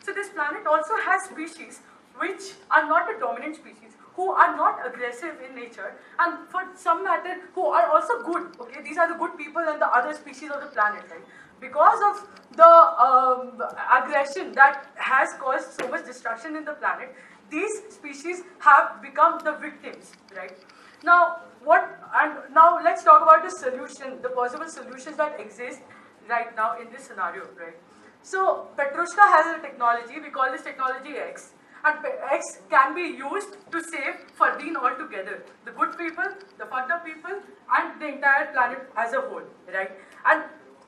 So this planet also has species which are not the dominant species, who are not aggressive in nature, and for some matter, who are also good. Okay, these are the good people and the other species of the planet, right? Because of the aggression that has caused so much destruction in the planet, these species have become the victims, right? Now, now let's talk about the solution, the possible solutions that exist right now in this scenario, right? So, Petrushka has a technology, we call this technology X, and X can be used to save FARDEEN altogether. The good people, the fucked up people, and the entire planet as a whole, right? And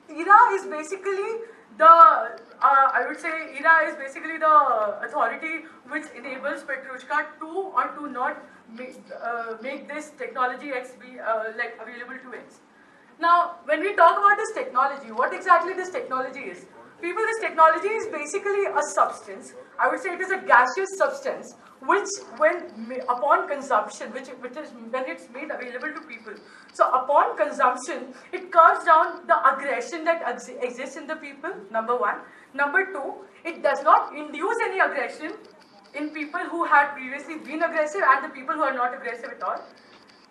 ERA is basically I would say ERA is basically the authority which enables Petrushka to or to not make this technology X be like available to X. Now, when we talk about this technology, what exactly this technology is? People, this technology is basically a substance. I would say it is a gaseous substance which, upon consumption, which is when it's made available to people. So, upon consumption, it curbs down the aggression that exists in the people. Number one. Number two, it does not induce any aggression in people who had previously been aggressive and the people who are not aggressive at all.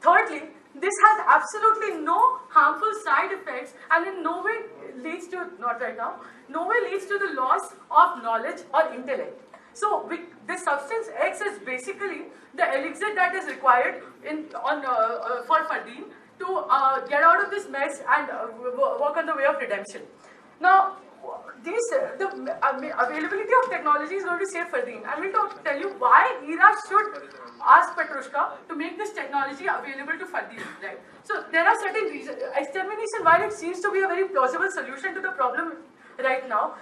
Thirdly, this has absolutely no harmful side effects and in no way leads to, not right now, no way leads to the loss of knowledge or intellect. So this substance X is basically the elixir that is required for FARDEEN to get out of this mess and work on the way of redemption. Now, the availability of technology is going to save FARDEEN. I'm going to tell you why ERA should ask Petrushka to make this technology available to FARDEEN, right? So there are certain reasons. Extermination, while it seems to be a very plausible solution to the problem right now,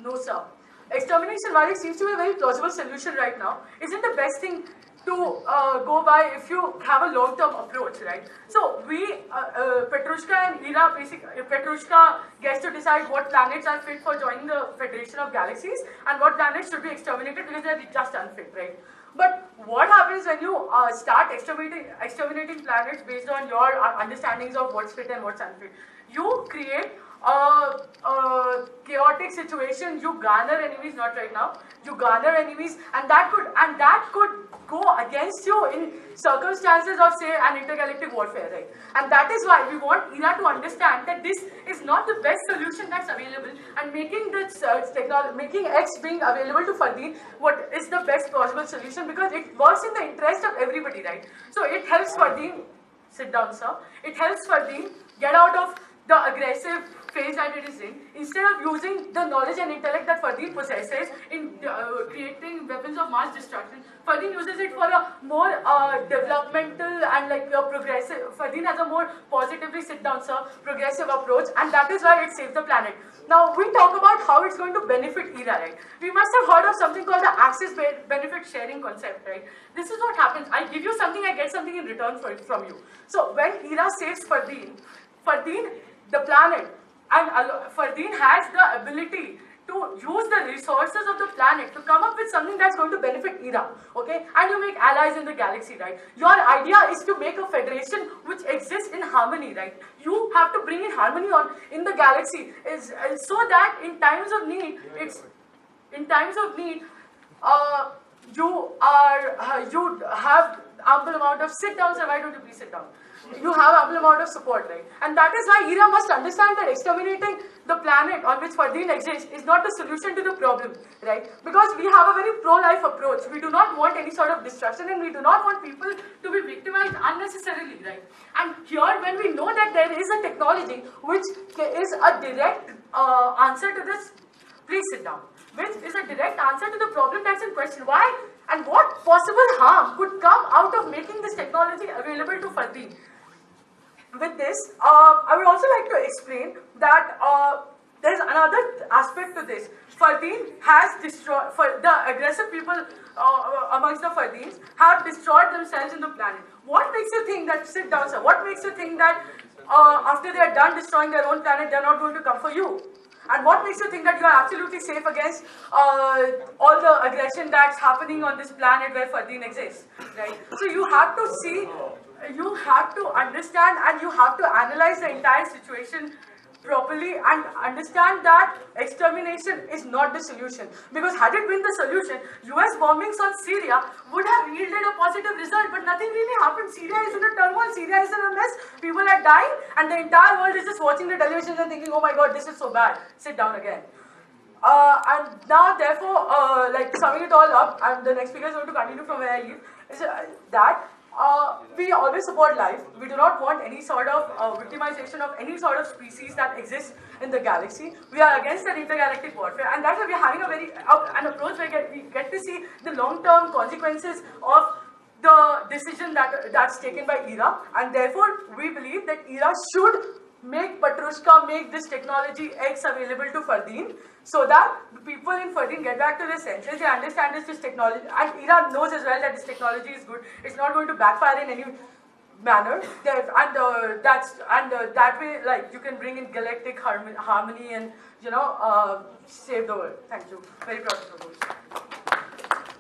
no sir. Extermination, while it seems to be a very plausible solution right now, isn't the best thing to go by if you have a long-term approach, right? So Petrushka and ERA, Petrushka gets to decide what planets are fit for joining the Federation of Galaxies and what planets should be exterminated because they're just unfit, right? But what happens when you start exterminating planets based on your understandings of what's fit and what's unfit? You create a chaotic situation. You garner enemies, not right now. You garner enemies, and that could go against you in circumstances of, say, an intergalactic warfare, right? And that is why we want ERA to understand that this is not the best solution that's available, and making this making X being available to FARDEEN what is the best possible solution, because it works in the interest of everybody, right? So it helps FARDEEN, sit down, sir. It helps FARDEEN get out of the aggressive phase that it is in, instead of using the knowledge and intellect that FARDEEN possesses in creating weapons of mass destruction. FARDEEN uses it for a more developmental and like a progressive, FARDEEN has a more positively sit down, sir, progressive approach, and that is why it saves the planet. Now we talk about how it's going to benefit ERA, right? We must have heard of something called the access benefit sharing concept, right? This is what happens. I give you something, I get something in return from you. So when ERA saves FARDEEN, the planet, and FARDEEN has the ability to use the resources of the planet to come up with something that's going to benefit ERA, okay? And you make allies in the galaxy, right? Your idea is to make a federation which exists in harmony, right? You have to bring in harmony in the galaxy, so that in times of need, you have ample amount of sit down, sir. Why don't you please sit down? You have ample amount of support, right? And that is why ERA must understand that exterminating the planet on which FARDEEN exists is not the solution to the problem, right? Because we have a very pro-life approach. We do not want any sort of destruction, and we do not want people to be victimized unnecessarily, right? And here, when we know that there is a technology which is a direct answer to this, please sit down, which is a direct answer to the problem that's in question. Why and what possible harm could come out of making this technology available to FARDEEN? With this, I would also like to explain that there is another aspect to this. FARDEEN has destroyed, the aggressive people amongst the FARDEENs have destroyed themselves in the planet. What makes you think that, sit down, sir, what makes you think that after they are done destroying their own planet, they are not going to come for you? And what makes you think that you are absolutely safe against all the aggression that's happening on this planet where FARDEEN exists, right? So you have to see, you have to understand, and you have to analyze the entire situation properly and understand that extermination is not the solution. Because had it been the solution, US bombings on Syria would have yielded a positive result, but nothing really happened. Syria is in a turmoil, Syria is in a mess, people are dying, and the entire world is just watching the television and thinking, oh my god, this is so bad, sit down again. And now, therefore, like summing it all up, and the next speaker is going to continue from where I leave, is that we always support life. We do not want any sort of victimization of any sort of species that exists in the galaxy. We are against the intergalactic warfare, and that's why we are having a very an approach where we get to see the long-term consequences of the decision that's taken by ERA, and therefore we believe that ERA should make Petrushka, make this technology X available to FARDEEN, so that people in FARDEEN get back to their senses, they understand this technology, and ERA knows as well that this technology is good, it's not going to backfire in any manner, that way, like, you can bring in galactic harmony and, save the world. Thank you. Very proud of your voice.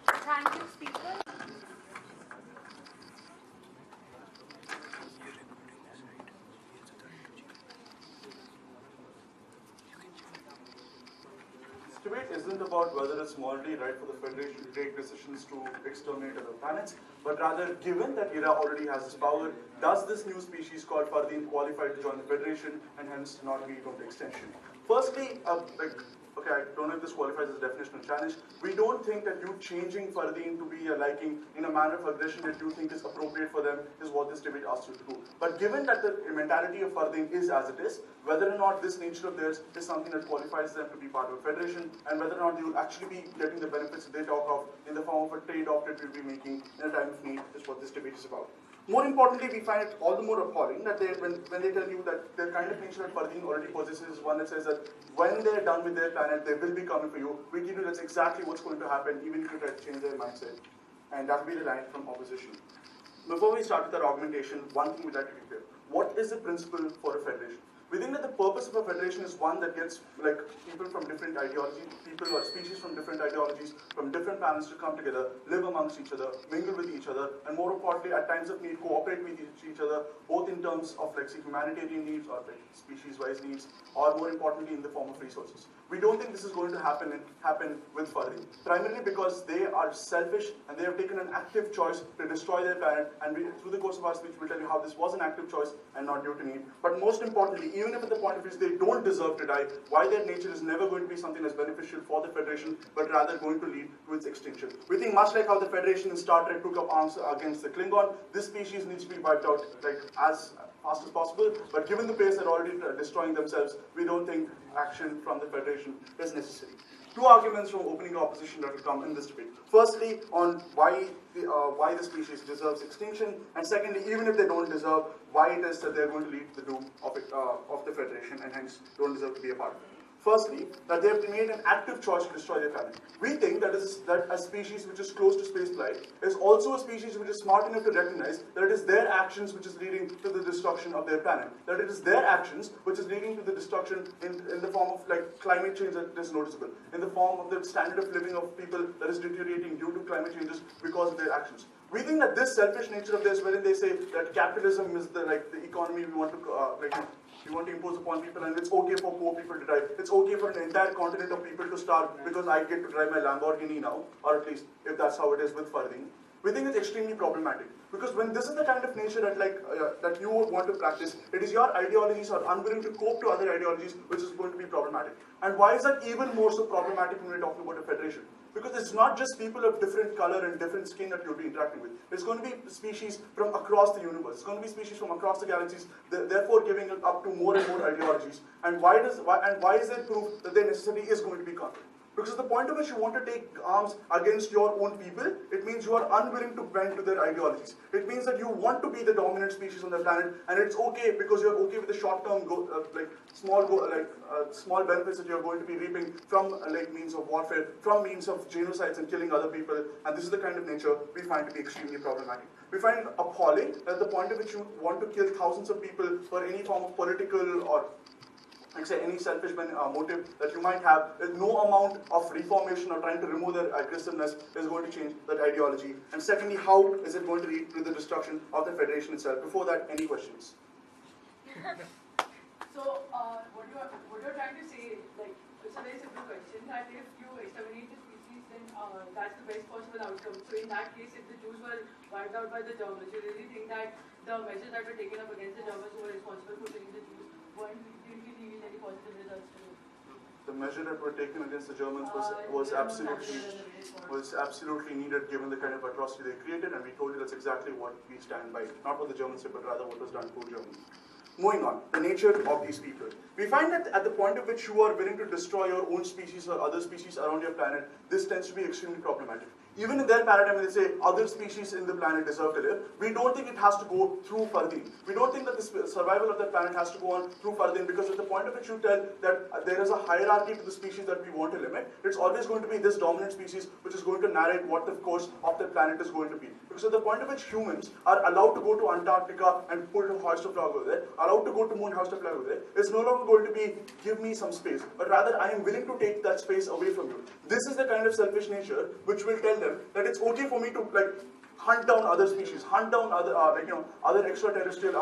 Thank you, speaker. Debate isn't about whether it's morally right for the Federation to take decisions to exterminate other planets, but rather, given that ERA already has this power, does this new species called FARDEEN qualify to join the Federation and hence not be from the extension? Firstly, okay, I don't know if this qualifies as a definitional challenge. We don't think that you changing FARDEEN to be a liking in a manner of aggression that you think is appropriate for them is what this debate asks you to do. But given that the mentality of FARDEEN is as it is, whether or not this nature of theirs is something that qualifies them to be part of a federation, and whether or not you will actually be getting the benefits that they talk of in the form of a trade-off that we'll be making in a time of need is what this debate is about. More importantly, we find it all the more appalling that when they tell you that the kind of nature that FARDEEN already possesses is one that says that when they're done with their planet, they will be coming for you. We give you that's exactly what's going to happen, even if you try to change their mindset. And that will be the line from opposition. Before we start with our argumentation, one thing we'd like to be clear. What is the principle for a federation? We think that the purpose of a federation is one that gets like people from different ideologies, people or species from different ideologies, from different planets to come together, live amongst each other, mingle with each other, and more importantly, at times of need, cooperate with each other, both in terms of like humanitarian needs or like species-wise needs, or more importantly, in the form of resources. We don't think this is going to happen with FARDEEN, primarily because they are selfish and they have taken an active choice to destroy their planet. And through the course of our speech, we'll tell you how this was an active choice and not due to need. But most importantly, even if at the point of which they don't deserve to die, why their nature is never going to be something that's beneficial for the Federation, but rather going to lead to its extinction. We think much like how the Federation in Star Trek took up arms against the Klingon, this species needs to be wiped out like as fast as possible, but given the pace they're already destroying themselves, we don't think action from the Federation is necessary. Two arguments from opening opposition that will come in this debate. Firstly, on why the species deserves extinction, and secondly, even if they don't deserve, why it is that they're going to lead to the doom of the Federation and hence don't deserve to be a part of it. Firstly, that they have made an active choice to destroy their planet. We think that a species which is close to spaceflight is also a species which is smart enough to recognize that it is their actions which is leading to the destruction of their planet. That it is their actions which is leading to the destruction in the form of like climate change that is noticeable, in the form of the standard of living of people that is deteriorating due to climate changes because of their actions. We think that this selfish nature of theirs, wherein they say that capitalism is the economy we want to we want to impose upon people, and it's okay for poor people to die. It's okay for an entire continent of people to starve because I get to drive my Lamborghini now, or at least if that's how it is with FARDEEN. We think it's extremely problematic because when this is the kind of nature that that you would want to practice, it is your ideologies are unwilling to cope to other ideologies, which is going to be problematic. And why is that even more so problematic when we're talking about a federation? Because it's not just people of different color and different skin that you'll be interacting with. It's going to be species from across the universe. It's going to be species from across the galaxies, therefore giving up to more and more ideologies. And why is there proof that there necessarily is going to be conflict? Because at the point at which you want to take arms against your own people, it means you are unwilling to bend to their ideologies. It means that you want to be the dominant species on the planet, and it's okay because you're okay with the short-term small benefits that you're going to be reaping from means of warfare, from means of genocides and killing other people. And this is the kind of nature we find to be extremely problematic. We find it appalling that at the point at which you want to kill thousands of people for any form of political or any selfish motive that you might have, no amount of reformation or trying to remove their aggressiveness is going to change that ideology. And secondly, how is it going to lead to the destruction of the Federation itself? Before that, any questions? So, what you that if you exterminate the species, then that's the best possible outcome. So in that case, if the Jews were wiped out by the Germans, you really think that the measures that were taken up against the Germans who were responsible for killing the Jews didn't really yield any positive results to you? The measure that were taken against the Germans was absolutely needed given the kind of atrocity they created, and we told you that's exactly what we stand by. Not what the Germans did, but rather what was done to Germany. Moving on, the nature of these people. We find that at the point at which you are willing to destroy your own species or other species around your planet, this tends to be extremely problematic. Even in their paradigm, when they say other species in the planet deserve to live, we don't think it has to go through FARDEEN. We don't think that the survival of the planet has to go on through FARDEEN, because at the point at which you tell that there is a hierarchy to the species that we want to limit, it's always going to be this dominant species which is going to narrate what the course of the planet is going to be. Because at the point at which humans are allowed to go to Antarctica and put a hoist a flag over there, allowed to go to moon, hoist a flag over there, it's no longer going to be give me some space, but rather I am willing to take that space away from you. This is the kind of selfish nature which will tell them that it's okay for me to hunt down other species, hunt down other other extraterrestrial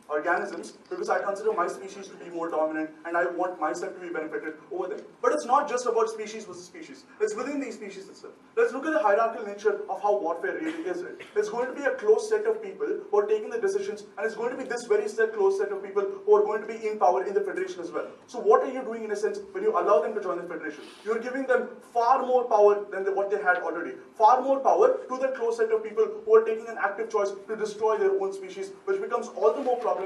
organisms, because I consider my species to be more dominant and I want myself to be benefited over them. But it's not just about species versus species. It's within these species itself. Let's look at the hierarchical nature of how warfare really is. It's going to be a close set of people who are taking the decisions, and it's going to be this very close set of people who are going to be in power in the Federation as well. So what are you doing in a sense when you allow them to join the Federation? You're giving them far more power than what they had already. Far more power to the close set of people who are taking an active choice to destroy their own species, which becomes all the more problematic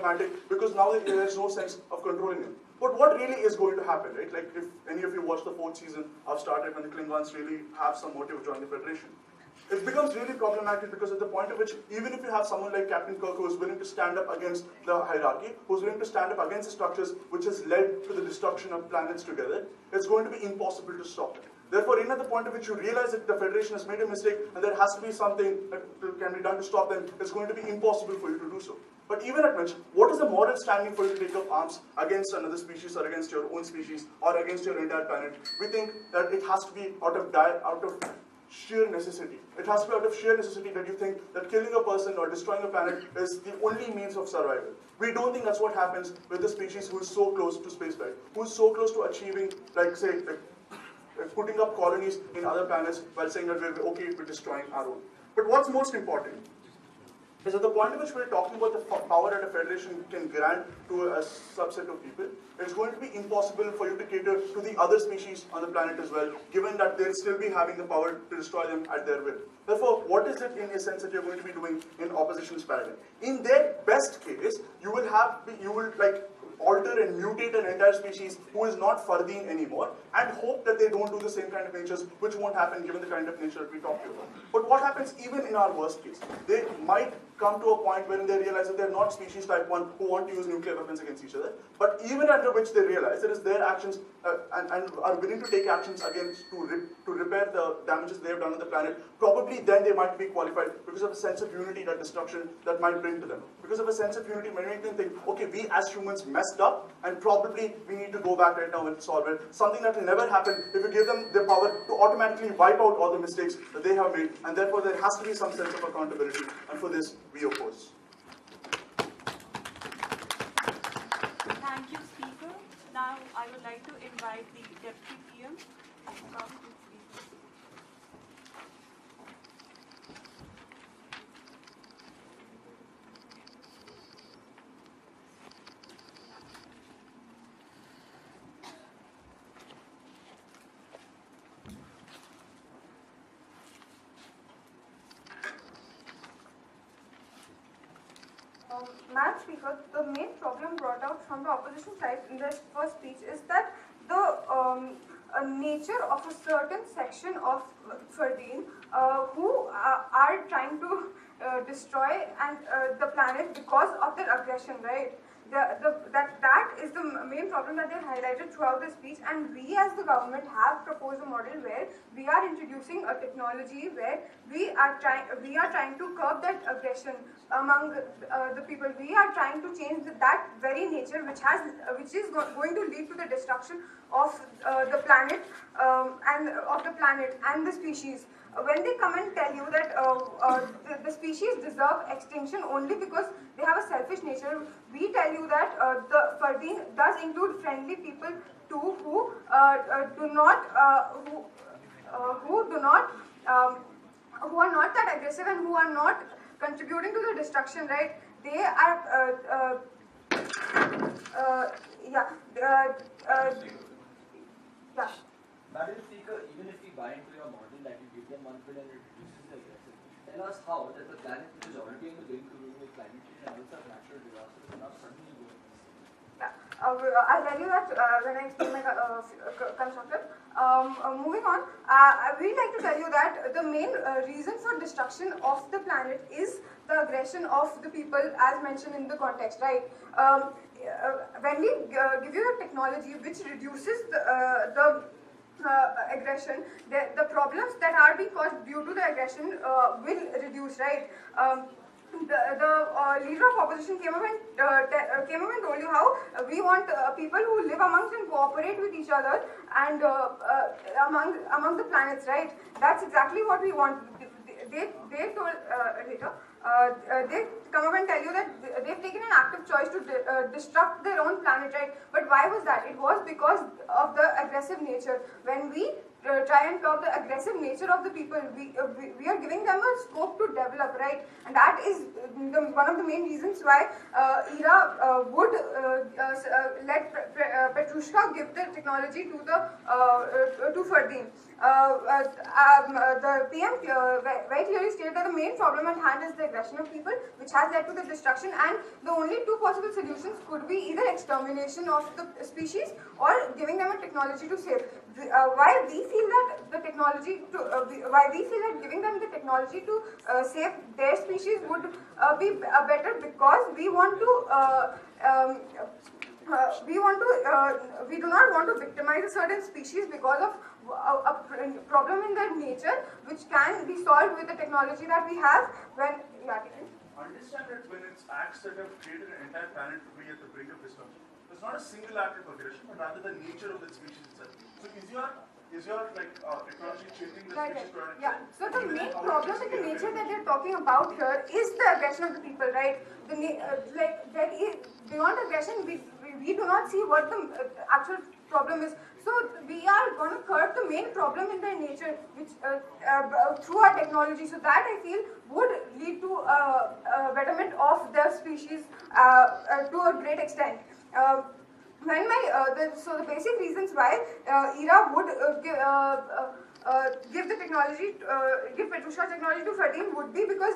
because now there's no sense of controlling them. But what really is going to happen, right? Like if any of you watch the 4th season of Star Trek, when the Klingons really have some motive to join the Federation, it becomes really problematic because at the point at which, even if you have someone like Captain Kirk who is willing to stand up against the hierarchy, who's willing to stand up against the structures which has led to the destruction of planets together, it's going to be impossible to stop it. Therefore, at the point at which you realize that the Federation has made a mistake and there has to be something that can be done to stop them, it's going to be impossible for you to do so. But even at which, what is the moral standing for you to take up arms against another species or against your own species or against your entire planet? We think that it has to be out of sheer necessity. It has to be out of sheer necessity that you think that killing a person or destroying a planet is the only means of survival. We don't think that's what happens with the species who is so close to spaceflight, who is so close to achieving, putting up colonies in other planets while saying that we're okay with destroying our own. But what's most important is at the point at which we're talking about the power that a federation can grant to a subset of people, it's going to be impossible for you to cater to the other species on the planet as well, given that they'll still be having the power to destroy them at their will. Therefore, what is it in a sense that you're going to be doing in opposition's paradigm? In their best case, you will alter and mutate an entire species who is not FARDEEN anymore and hope that they don't do the same kind of natures, which won't happen given the kind of nature that we talked about. But what happens even in our worst case? They might come to a point wherein they realize that they're not species type 1 who want to use nuclear weapons against each other, but even under which they realize it is their actions and are willing to take actions against to repair the damages they have done on the planet, probably then they might be qualified because of a sense of unity that destruction that might bring to them. Because of a sense of unity, many of them think, okay, we as humans messed up and probably we need to go back right now and solve it. Something that will never happen if you give them the power to automatically wipe out all the mistakes that they have made, and therefore there has to be some sense of accountability, and for this we oppose. Thank you, Speaker. Now I would like to invite the Deputy PM to come to speak. Madam Speaker, the main problem brought out from the opposition side in the first speech is that the nature of a certain section of FARDEEN who are trying to destroy the planet because of their aggression, right? That is the main problem that they highlighted throughout the speech, and we as the government have proposed a model where we are introducing a technology where we are trying to curb that aggression among the people. We are trying to change that very nature which is going to lead to the destruction of the planet and the species. When they come and tell you that the species deserve extinction only because they have a selfish nature, we tell you that the FARDEEN does does include friendly people too, who do not who are not that aggressive and who are not contributing to the destruction, right? They are yeah. Yeah. Madam Speaker, even if we buy into your model that you give them one foot and it reduces the aggressive, tell us how that the planet which is already in the brink to ruin with climate change and also natural disasters is now suddenly going. Yeah. I'll tell you that when I explain my constructor. Moving on, we'd like to tell you that the main reason for destruction of the planet is the aggression of the people, as mentioned in the context, right? When we give you the technology which reduces the aggression, the problems that are being caused due to the aggression will reduce, right? The leader of opposition came up and told you how we want people who live amongst and cooperate with each other and among the planets, right? That's exactly what we want. They told later. They come up and tell you that they've taken an active choice to destruct their own planet, right? But why was that? It was because of the aggressive nature. When we try and curb the aggressive nature of the people, we are giving them a scope to develop, right? And that is one of the main reasons why ERA would let Petrushka give the technology to FARDEEN. The PM very clearly stated that the main problem at hand is the aggression of people, which has led to the destruction, and the only two possible solutions could be either extermination of the species or giving them a technology to save. Why we feel that giving them the technology to save their species would be better, because we do not want to victimize a certain species because of a problem in their nature, which can be solved with the technology that we have. When Understand that when it's acts that have created an entire planet to be at the brink of destruction, it's not a single act of aggression, but rather the nature of the species itself. So is your technology changing the species to an extent? Yeah. So the main problem with the nature that they're talking about here is the aggression of the people, right? That is beyond aggression. We do not see what the actual problem is. So we are going to curb the main problem in their nature, which through our technology. So that I feel would lead to betterment of their species to a great extent. So the basic reasons why ERA would give the technology, give Petrushka technology to FARDEEN would be because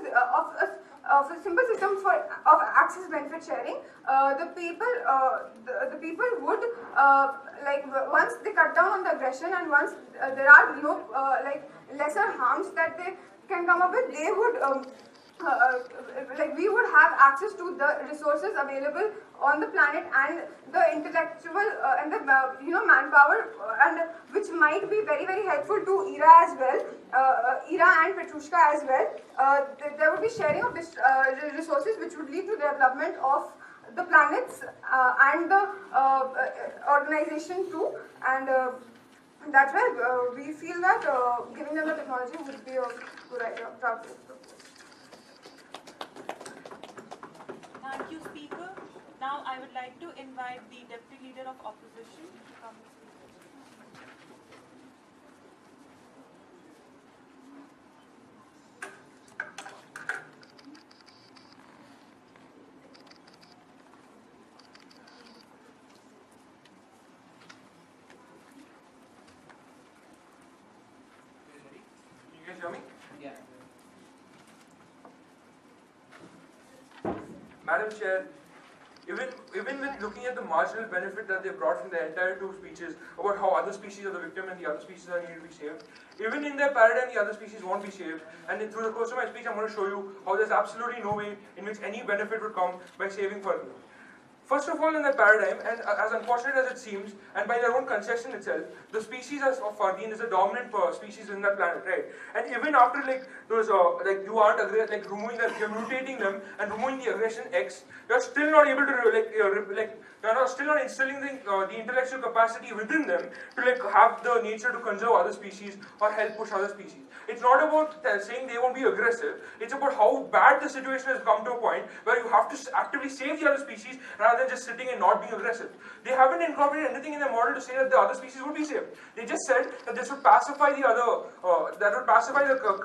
of a simple system of access benefit sharing. The people would once they cut down on the aggression, and once there are no lesser harms that they can come up with, they would we would have access to the resources available on the planet and the intellectual and the manpower, and which might be very, very helpful to ERA as well, ERA and Petrushka as well. There would be sharing of resources, which would lead to development of the planets and the organization too, and that's why we feel that giving them the technology would be a good idea. Thank you, Speaker. Now I would like to invite the Deputy Leader of Opposition to come and speak. You guys hear me? Yeah. Madam Chair, even with looking at the marginal benefit that they brought from the entire two speeches about how other species are the victim and the other species are needed to be saved, even in their paradigm the other species won't be saved, and through the course of my speech I'm going to show you how there's absolutely no way in which any benefit would come by saving FARDEEN. First of all, in their paradigm, and as unfortunate as it seems, and by their own concession itself, the species of FARDEEN is a dominant species in that planet, right? And even after those you aren't removing them, you're mutating them and removing the aggression X, you're still not able to They are still not instilling the intellectual capacity within them to like have the nature to conserve other species or help push other species. It's not about saying they won't be aggressive. It's about how bad the situation has come to a point where you have to actively save the other species rather than just sitting and not being aggressive. They haven't incorporated anything in their model to say that the other species would be saved. They just said that this would pacify the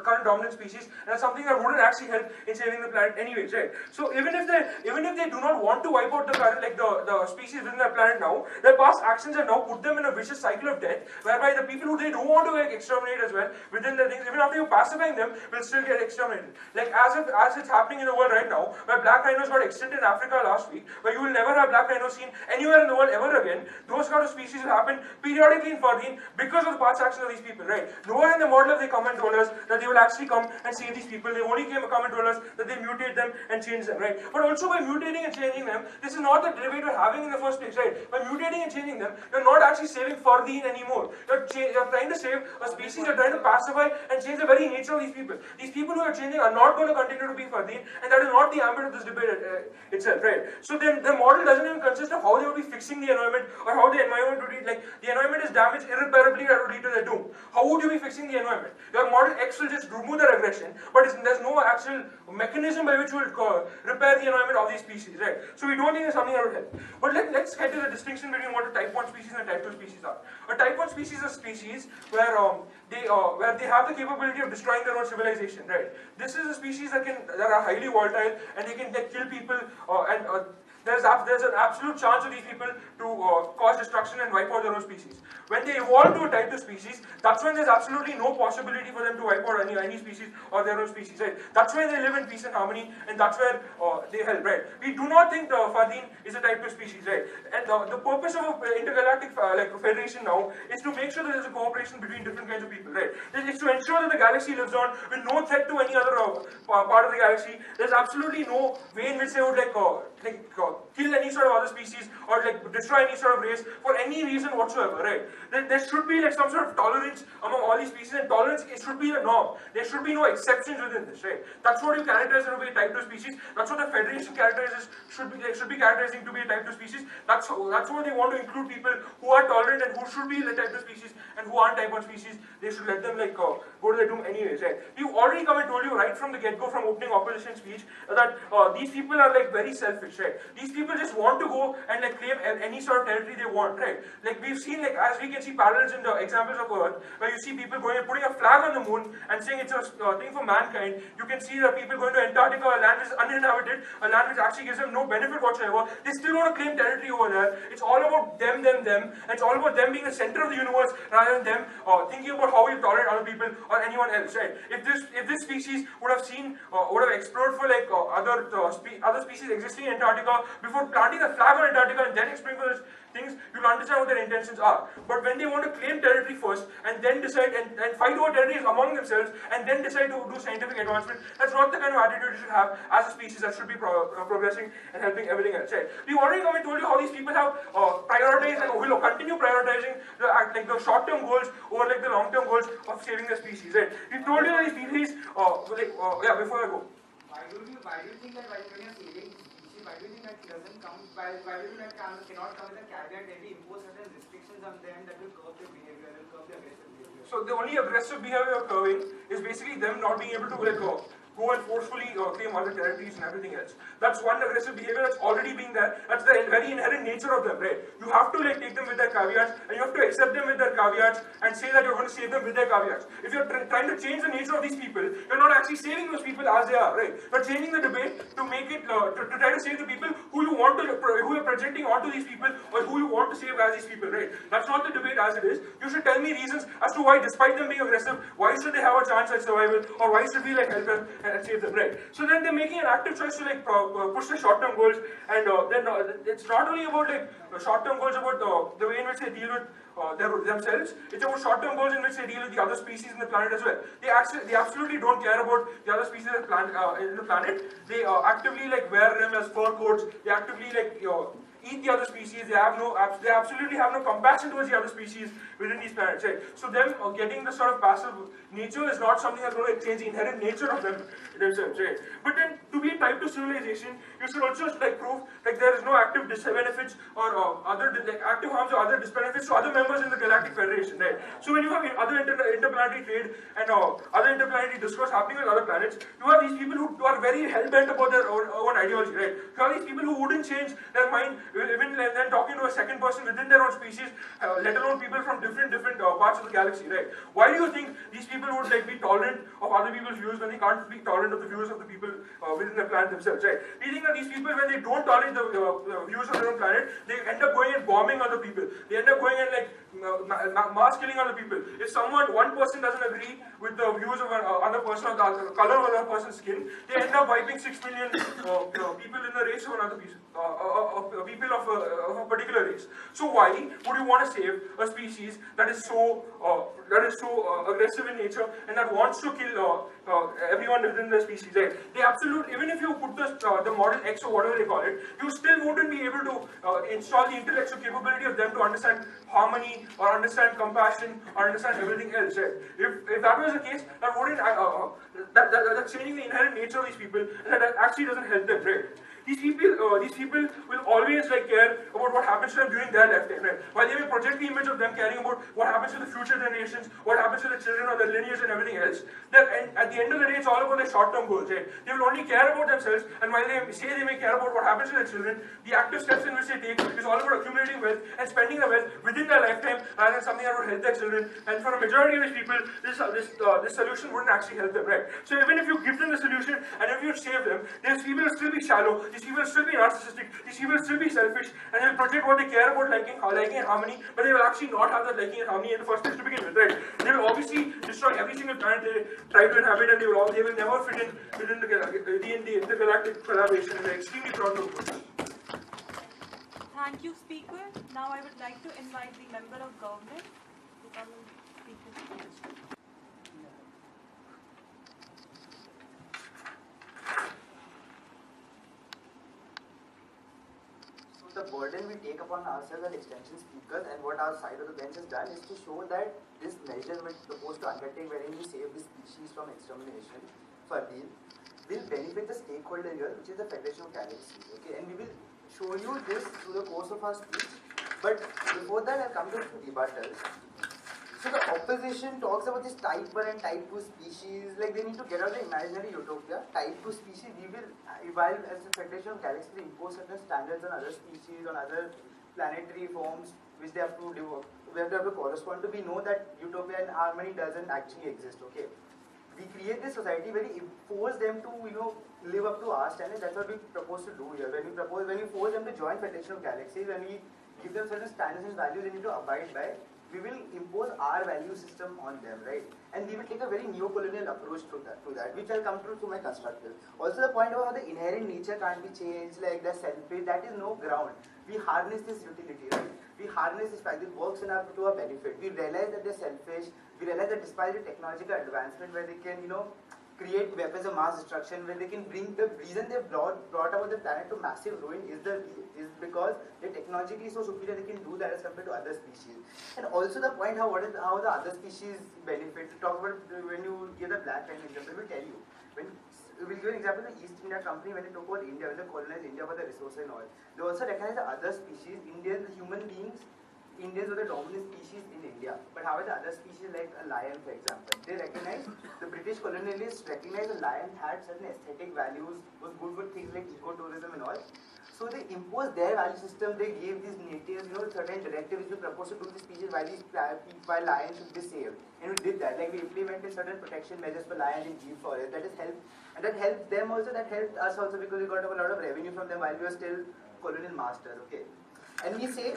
current dominant species, and that's something that wouldn't actually help in saving the planet anyways, right? So even if they do not want to wipe out the current the species within their planet now, their past actions have now put them in a vicious cycle of death, whereby the people who they don't want to like exterminate as well within their things, even after you pacifying them, will still get exterminated. Like as it's happening in the world right now, where black rhinos got extinct in Africa last week, where you will never have black rhinos seen anywhere in the world ever again. Those kind of species will happen periodically in FARDEEN because of the past actions of these people, right? Nowhere in the model have they come and told us that they will actually come and save these people. They only come and told us that they mutate them and change them, right? But also by mutating and changing them, this is not the debate we're having in the first place, right? By mutating and changing them, you're not actually saving FARDEEN anymore. You're trying to save a species, you're trying to pacify and change the very nature of these people. These people who are changing are not going to continue to be FARDEEN, and that is not the ambit of this debate itself, right? So then the model doesn't even consist of how they would be fixing the environment or how the environment would be, like the environment is damaged irreparably, that would lead to their doom. How would you be fixing the environment? Your model X will just remove their aggression, but there's no actual mechanism by which you will repair the environment of these species, right? So we don't think there's something that would help. But let's get to the distinction between what a type 1 species and a type 2 species are. A type 1 species is a species where they have the capability of destroying their own civilization, right? This is a species that are highly volatile and they can kill people there's an absolute chance of these people to cause destruction and wipe out their own species. When they evolve to a type 2 species, that's when there's absolutely no possibility for them to wipe out any species or their own species, right? That's where they live in peace and harmony, and that's where they help, right? We do not think FARDEEN is a type 2 species, right? And the purpose of an intergalactic federation now is to make sure that there's a cooperation between different kinds of people, right? It's to ensure that the galaxy lives on with no threat to any other part of the galaxy. There's absolutely no way in which they would kill any sort of other species or destroy any sort of race for any reason whatsoever, right? There should be some sort of tolerance among all these species, and tolerance should be the norm. There should be no exceptions within this, right? That's what you characterize to be a type 2 species. That's what the Federation characterizes should be characterizing to be a type 2 species. That's what they want to include people who are tolerant and who should be the type 2 species, and who aren't type 1 species. They should let them go to their doom anyways, right? We've already come and told you right from the get-go, from opening opposition speech, that these people are very selfish, right? These people just want to go and claim any sort of territory they want, right? We've seen, as we can see parallels in the examples of Earth, where you see people going and putting a flag on the moon and saying it's a thing for mankind. You can see that people going to Antarctica, a land which is uninhabited, a land which actually gives them no benefit whatsoever. They still want to claim territory over there. It's all about them, and it's all about them being the center of the universe rather than them thinking about how we tolerate other people or anyone else, right? If this species would have explored for other species existing in Antarctica before planting a flag on Antarctica and then exploring for those things, you'll understand what their intentions are. But when they want to claim territory first and then decide and fight over territories among themselves and then decide to do scientific advancement, that's not the kind of attitude you should have as a species that should be progressing and helping everything else, right? We've already come and told you how these people have prioritized and will continue prioritizing the short-term goals over the long-term goals of saving the species, right? We've told you that these species, before I go. Why do you think that when you're saving species, why do you think that doesn't come, why do you think that cannot come with a caveat that we impose certain restrictions on them that will curb their behavior, will curb their aggressive behavior? So the only aggressive behavior curving is basically them not being able to go and forcefully claim other territories and everything else. That's one aggressive behavior that's already being there. That's the very inherent nature of them, right? You have to take them with their caveats, and you have to accept them with their caveats and say that you're going to save them with their caveats. If you're trying to change the nature of these people, you're not actually saving those people as they are, right? You're changing the debate to make it to try to save the people who you're projecting onto these people, or who you want to save as these people, right? That's not the debate as it is. You should tell me reasons as to why, despite them being aggressive, why should they have a chance at survival, or why should we help them and save them, right? So then they're making an active choice to push the short-term goals, and then it's not only about short-term goals about the way in which they deal with themselves. It's about short-term goals in which they deal with the other species in the planet as well. They absolutely don't care about the other species in the planet. They actively wear them as fur coats. They actively eat the other species. They absolutely have no compassion towards the other species within these planets, right? So them getting the sort of passive nature is not something that's going to change the inherent nature of them themselves, right? But then to be a type 2 civilization, you should also like prove like there is no active benefits or other like active harms or other disbenefits to other members in the Galactic Federation, right? So when you have other interplanetary trade and other interplanetary discourse happening with other planets, you have these people who are very hell-bent about their own ideology, right? You have these people who wouldn't change their mind even then talking to a second person within their own species, let alone people from different parts of the galaxy, right? Why do you think these people would like be tolerant of other people's views when they can't be tolerant of the views of the people within the planet themselves, right? We think that these people, when they don't tolerate the views of their own planet, they end up going and bombing other people. They end up going and like mass killing other people. If one person doesn't agree with the views of another person or the color of another person's skin, they end up wiping 6 million people in the race of another piece, people of a particular race. So why would you want to save a species that is so aggressive in nature and that wants to kill everyone within the species, right? Even if you put the model X or whatever they call it, you still wouldn't be able to install the intellectual capability of them to understand harmony or understand compassion or understand everything else, right? If that was the case, that wouldn't that's changing the inherent nature of these people, and that actually doesn't help them, right? These people will always like care about what happens to them during their lifetime, right? While they may project the image of them caring about what happens to the future generations, what happens to the children or their lineage and everything else, at the end of the day, it's all about their short-term goals, right? They will only care about themselves, and while they say they may care about what happens to their children, the active steps in which they take is all about accumulating wealth and spending the wealth within their lifetime rather than something that would help their children. And for a majority of these people, this solution wouldn't actually help them, right? So even if you give them the solution and if you save them, these people will still be shallow. These people will still be narcissistic, these people will still be selfish, and they will project what they care about liking and harmony, but they will actually not have that liking and harmony in the first place to begin with, right? They will obviously destroy every single planet they try to inhabit, and they will never fit in within the intergalactic collaboration, and they're extremely proud to oppose. Thank you, Speaker. Now I would like to invite the Member of Government to come and speak to the Minister. The burden we take upon ourselves as extension speakers and what our side of the bench has done is to show that this measure we're supposed to undertake wherein we save the species from extermination, FARDEEN, will benefit the stakeholder here, which is the Federation of Galaxies. Okay, and we will show you this through the course of our speech. But before that, I'll come to the debutters. So the opposition talks about this type 1 and type 2 species, like they need to get out of the imaginary utopia. Type 2 species, we will, while as the Federation of Galaxies impose certain standards on other species, on other planetary forms, which they have to develop, we have to correspond to, we know that utopia and harmony doesn't actually exist, okay? We create this society where we force them to, live up to our standards. That's what we propose to do here. When we force them to join Federation of Galaxies, when we give them certain standards and values they need to abide by, we will impose our value system on them, right? And we will take a very neo-colonial approach to that, which I'll come to through my constructive. Also the point about how the inherent nature can't be changed, like the selfish, that is no ground. We harness this utility, right? We harness this fact, it works to our benefit. We realize that they're selfish, we realize that despite the technological advancement where they can, create weapons of mass destruction, where they can bring the reason they've brought about the planet to massive ruin is because they're technologically so superior they can do that as compared to other species. And also the point how the other species benefit. To talk about when you give the black line example, we'll tell you. We'll give an example of the East India Company when they took over India, when they colonized India for the resources and all. They also recognized the other species, Indians, the human beings. Indians were the dominant species in India, but how are the other species like a lion, for example? They recognized, the British colonialists recognized the lion had certain aesthetic values, was good for things like ecotourism and all. So they imposed their value system, they gave these natives, certain directives which we proposed to do the species while lions should be saved. And we did that, like we implemented certain protection measures for lions in deep forest, that helped them also, that helped us also because we got a lot of revenue from them while we were still colonial masters, okay? And we say,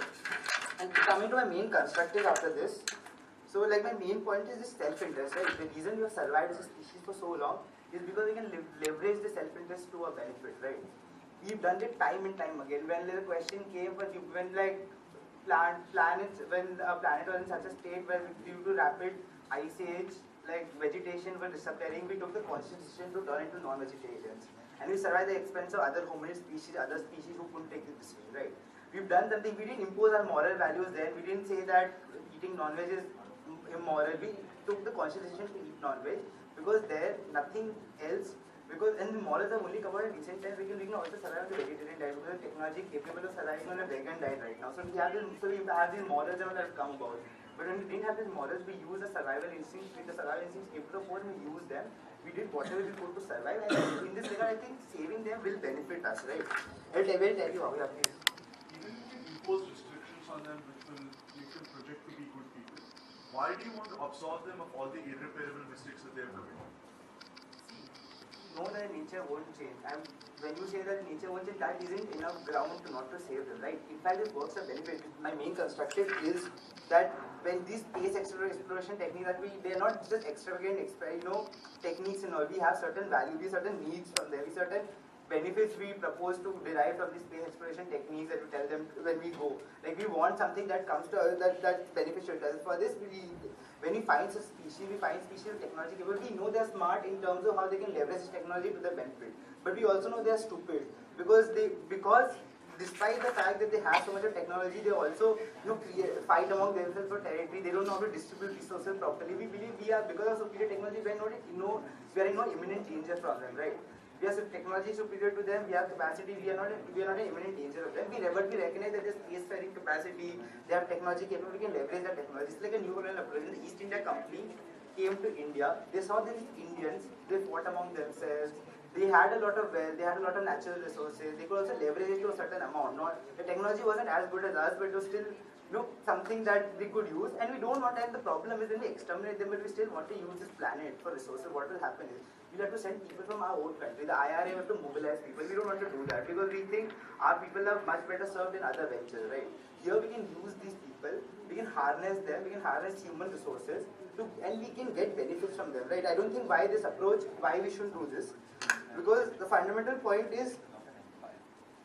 and coming to my main constructive after this, so like my main point is this self-interest, right? The reason we have survived as a species for so long is because we can leverage the self-interest to our benefit, right? We've done it time and time again. When the question came, when a planet was in such a state where due to rapid ice age, like vegetation was disappearing, we took the conscious decision to turn into non-vegetarians. And we survived the expense of other hominid species, other species who couldn't take this decision, right? We've done something, we didn't impose our moral values there, we didn't say that eating non-veg is immoral, we took the conscious decision to eat non-veg because there nothing else, because and the morals have only come out in recent times. We can also survive on the vegetarian diet because the technology is capable of surviving on a vegan diet right now. So we have these morals that have come about. But when we didn't have these morals, we used the survival instincts. With the survival instincts capable of force, we used them. We did whatever we could to survive. And in this regard, I think saving them will benefit us, right? I will tell you how we have to. Even if you impose restrictions on them which will make them project to be good people, why do you want to absolve them of all the irreparable mistakes that they have committed? Know that nature won't change. And when you say that nature won't change, that isn't enough ground to not to save them, right? In fact, it works a benefit. My main constructive is that when these space exploration techniques that they're not just extravagant, techniques and all. We have certain values, we certain needs from them, we certain benefits we propose to derive from these space exploration techniques that we tell them when we go. Like we want something that comes to us that's beneficial to us. For this, when we find such species, we find species with technology capable. We know they're smart in terms of how they can leverage this technology to their benefit. But we also know they're stupid because despite the fact that they have so much of technology, they also fight among themselves for territory. They don't know how to distribute resources properly. We believe we are, because of superior technology, we are in no imminent danger from them, right? We are technology superior to them. We have capacity. We are not in imminent danger of them. We recognize that there's spacefaring capacity. They have technology capable. We can leverage that technology. It's like a new colonial approach. The East India Company came to India. They saw these Indians. They fought among themselves. They had a lot of wealth. They had a lot of natural resources. They could also leverage it to a certain amount. The technology wasn't as good as us, but it was still something that we could use. And we don't want to. And the problem is when we exterminate them, but we still want to use this planet for resources. What will happen is we'll have to send people from our own country. The IRA have to mobilize people. We don't want to do that because we think our people are much better served in other ventures, right? Here we can use these people. We can harness them. We can harness human resources, and we can get benefits from them, right? I don't think why this approach, why we should do this, because the fundamental point is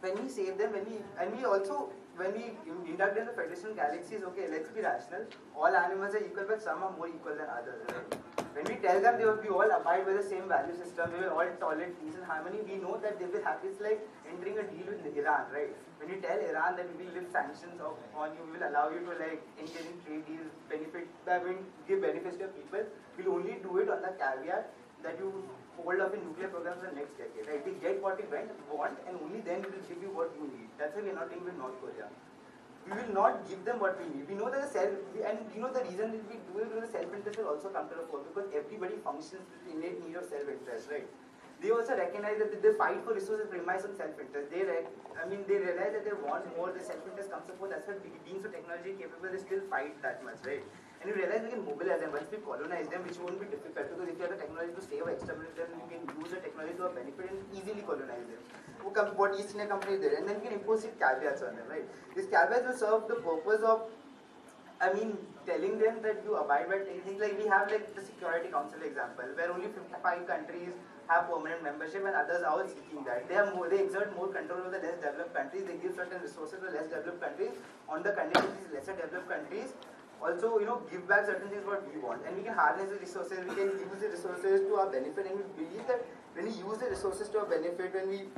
when we save them, when we induct in the Federation of Galaxies, okay, let's be rational. All animals are equal, but some are more equal than others, right? When we tell them we all abide by the same value system, we will all tolerate peace and harmony, we know that they will have, it's like entering a deal with Iran, right? When you tell Iran that we will lift sanctions on you, we will allow you to engage in trade deals, give benefits to your people, we'll only do it on the caveat that you hold up in nuclear programs in the next decade, right? We get what we want, and only then we will give you what you need. That's why we are not doing with North Korea. We will not give them what we need. We know that the reason that we do it because the self-interest will also come to the fore because everybody functions with innate need of self-interest, right? They also recognize that the fight for resources premise on self-interest. They realize that they want more, the self-interest comes to fore. That's why being so technology capable, they still fight that much, right? And we realize we can mobilize them once we colonize them, which won't be difficult because if you have the technology to save or exterminate them, you can use the technology to our benefit and easily colonize them. What East India Company did, and then we can impose these caveats on them, right? These caveats will serve the purpose of, telling them that you abide by things like we have the Security Council example, where only 55 countries have permanent membership and others are all seeking that. They exert more control over the less developed countries. They give certain resources to less developed countries on the condition these lesser developed countries also, give back certain things what we want. And we can harness the resources, we can use the resources to our benefit, and we believe that when we use the resources to our benefit, when we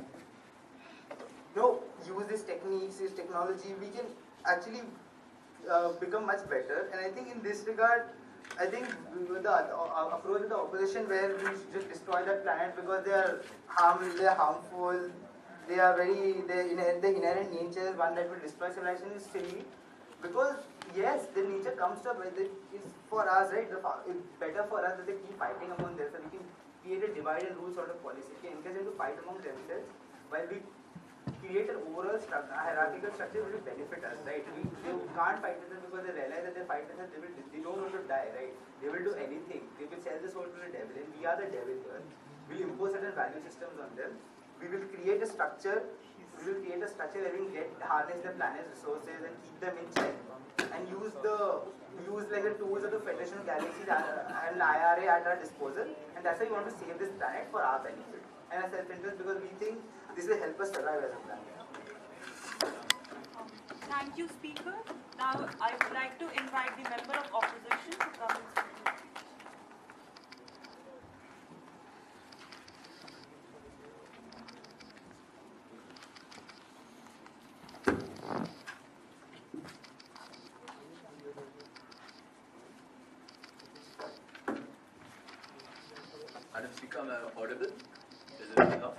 use these techniques, this technology, we can actually become much better. And I think in this regard, I think the approach of the opposition where we just destroy that planet because they are harmful, their inherent nature, one that will destroy civilization is silly. Because yes, the nature comes to it's for us, right? It's better for us that they keep fighting among themselves. We can create a divide and rule sort of policy. We can encourage them to fight among themselves while we create an overall hierarchical structure which will benefit us, right? They can't fight with us because they realize that they fight with us, they don't want to die, right? They will do anything. They will sell the soul to the devil, and we are the devil here. We'll impose certain value systems on them. We will create a structure. We will create a structure where we can harness the planet's resources and keep them in check, and use the tools of the Federation of Galaxies and IRA at our disposal. And that's why we want to save this planet for our benefit and our self-interest, because we think this will help us survive as a planet. Thank you, Speaker. Now I would like to invite the member of opposition to come and speak. Speaker, am I audible? Is it enough?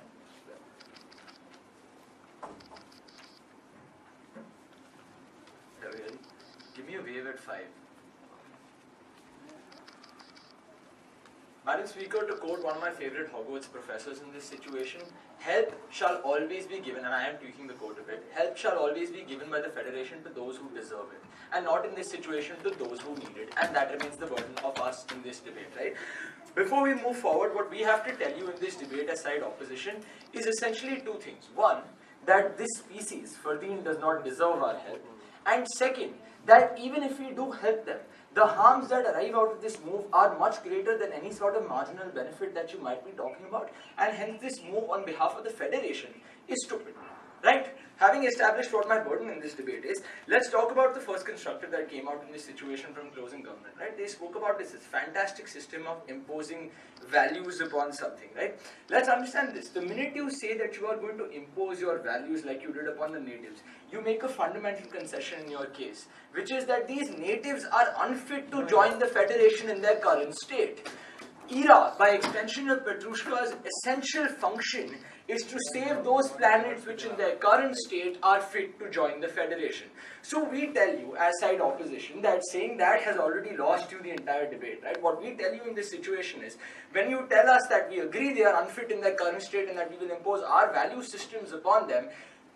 Really? Give me a wave at 5. Madam Speaker, to quote one of my favorite Hogwarts professors in this situation, help shall always be given, and I am tweaking the quote a bit, help shall always be given by the Federation to those who deserve it, and not in this situation to those who need it, and that remains the burden of us in this debate, right? Before we move forward, what we have to tell you in this debate as side opposition is essentially two things. One, that this species, FARDEEN, does not deserve our help, and second, that even if we do help them, the harms that arrive out of this move are much greater than any sort of marginal benefit that you might be talking about, and hence this move on behalf of the Federation is stupid, right? Having established what my burden in this debate is, let's talk about the first constructor that came out in this situation from closing government, right? They spoke about this fantastic system of imposing values upon something, right? Let's understand this. The minute you say that you are going to impose your values like you did upon the natives, you make a fundamental concession in your case, which is that these natives are unfit to join the Federation in their current state. ERA, by extension of Petrushka's essential function, is to save those planets which in their current state are fit to join the Federation. So we tell you as side opposition that saying that has already lost you the entire debate, right? What we tell you in this situation is, when you tell us that we agree they are unfit in their current state and that we will impose our value systems upon them,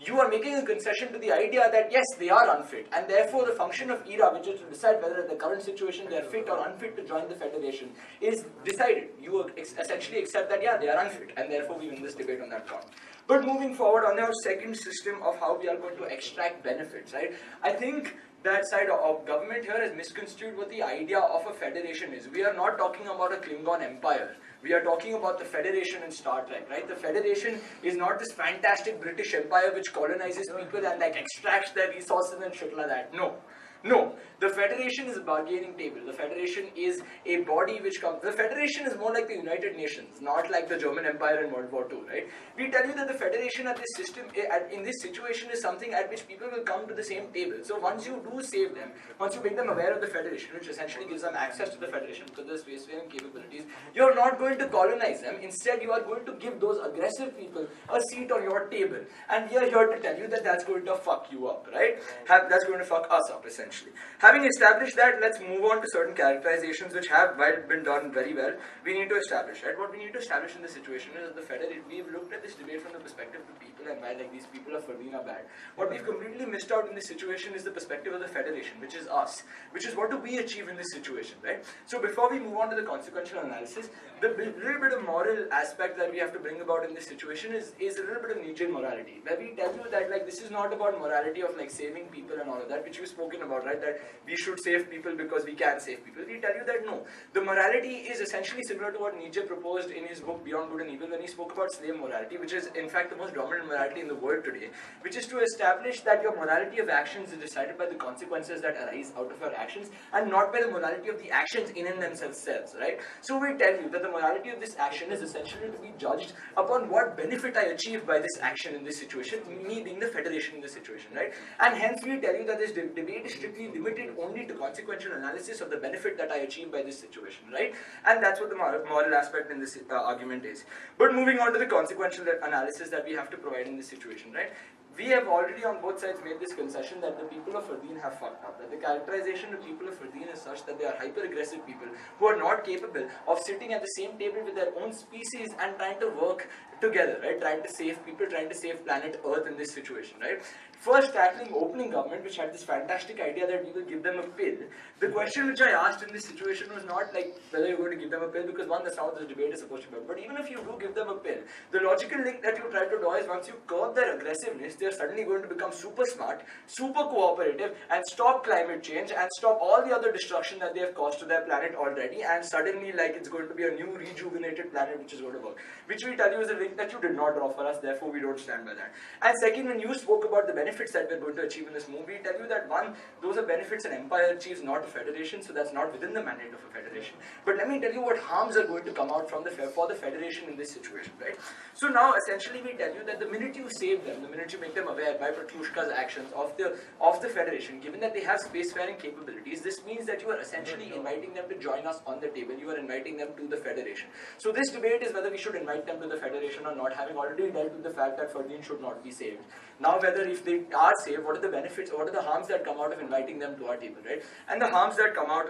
you are making a concession to the idea that yes, they are unfit, and therefore the function of ERA, which is to decide whether in the current situation they are fit or unfit to join the Federation, is decided. You essentially accept that yeah, they are unfit, and therefore we win this debate on that count. But moving forward on our second system of how we are going to extract benefits, right? I think that side of government here has misconstrued what the idea of a federation is. We are not talking about a Klingon empire. We are talking about the Federation in Star Trek, right? The Federation is not this fantastic British Empire which colonizes people and like extracts their resources and shit like that. No. No, the Federation is a bargaining table. The Federation is a body which comes... The Federation is more like the United Nations, not like the German Empire in World War II, right? We tell you that the Federation at this system, in this situation is something at which people will come to the same table. So once you do save them, once you make them aware of the Federation, which essentially gives them access to the Federation because of the spacefaring capabilities, you're not going to colonize them. Instead, you are going to give those aggressive people a seat on your table. And we are here to tell you that that's going to fuck you up, right? That's going to fuck us up, essentially. Having established that, let's move on to certain characterizations which have, while been done very well, we need to establish, right? What we need to establish in this situation is that the Federation, we've looked at this debate from the perspective of people and why like these people are FARDEEN are bad. What we've completely missed out in this situation is the perspective of the Federation, which is us, which is what do we achieve in this situation, right? So before we move on to the consequential analysis, the little bit of moral aspect that we have to bring about in this situation is a little bit of Nietzschean morality, where we tell you that like this is not about morality of like saving people and all of that, which you've spoken about, right? That we should save people because we can save people. We tell you that no. The morality is essentially similar to what Nietzsche proposed in his book Beyond Good and Evil when he spoke about slave morality, which is in fact the most dominant morality in the world today, which is to establish that your morality of actions is decided by the consequences that arise out of your actions and not by the morality of the actions in and themselves, right? So we tell you that the morality of this action is essentially to be judged upon what benefit I achieve by this action in this situation, me being the Federation in this situation, right? And hence we tell you that this debate is strictly limited only to consequential analysis of the benefit that I achieve by this situation, right? And that's what the moral aspect in this argument is. But moving on to the consequential analysis that we have to provide in this situation, right? We have already on both sides made this concession that the people of FARDEEN have fucked up. That the characterization of people of FARDEEN is such that they are hyper-aggressive people who are not capable of sitting at the same table with their own species and trying to work together, right? Trying to save people, trying to save planet Earth in this situation, right? First, tackling opening government, which had this fantastic idea that we will give them a pill. The question which I asked in this situation was not like whether you're going to give them a pill, because one, that's how this debate is supposed to be. But even if you do give them a pill, the logical link that you try to draw is once you curb their aggressiveness, they're suddenly going to become super smart, super cooperative, and stop climate change and stop all the other destruction that they have caused to their planet already, and suddenly like it's going to be a new rejuvenated planet which is going to work. Which we tell you is a link that you did not draw for us, therefore we don't stand by that. And second, when you spoke about the benefits that we're going to achieve in this move, we tell you that one, those are benefits an empire achieves, not a federation, so that's not within the mandate of a federation. But let me tell you what harms are going to come out for the federation in this situation, right? So now essentially we tell you that the minute you save them, the minute you make make them aware by Petrushka's actions of the Federation, given that they have spacefaring capabilities, this means that you are essentially inviting them to join us on the table. You are inviting them to the Federation. So this debate is whether we should invite them to the Federation or not, having already dealt with the fact that FARDEEN should not be saved. Now, whether if they are saved, what are the benefits, what are the harms that come out of inviting them to our table, right? And the harms that come out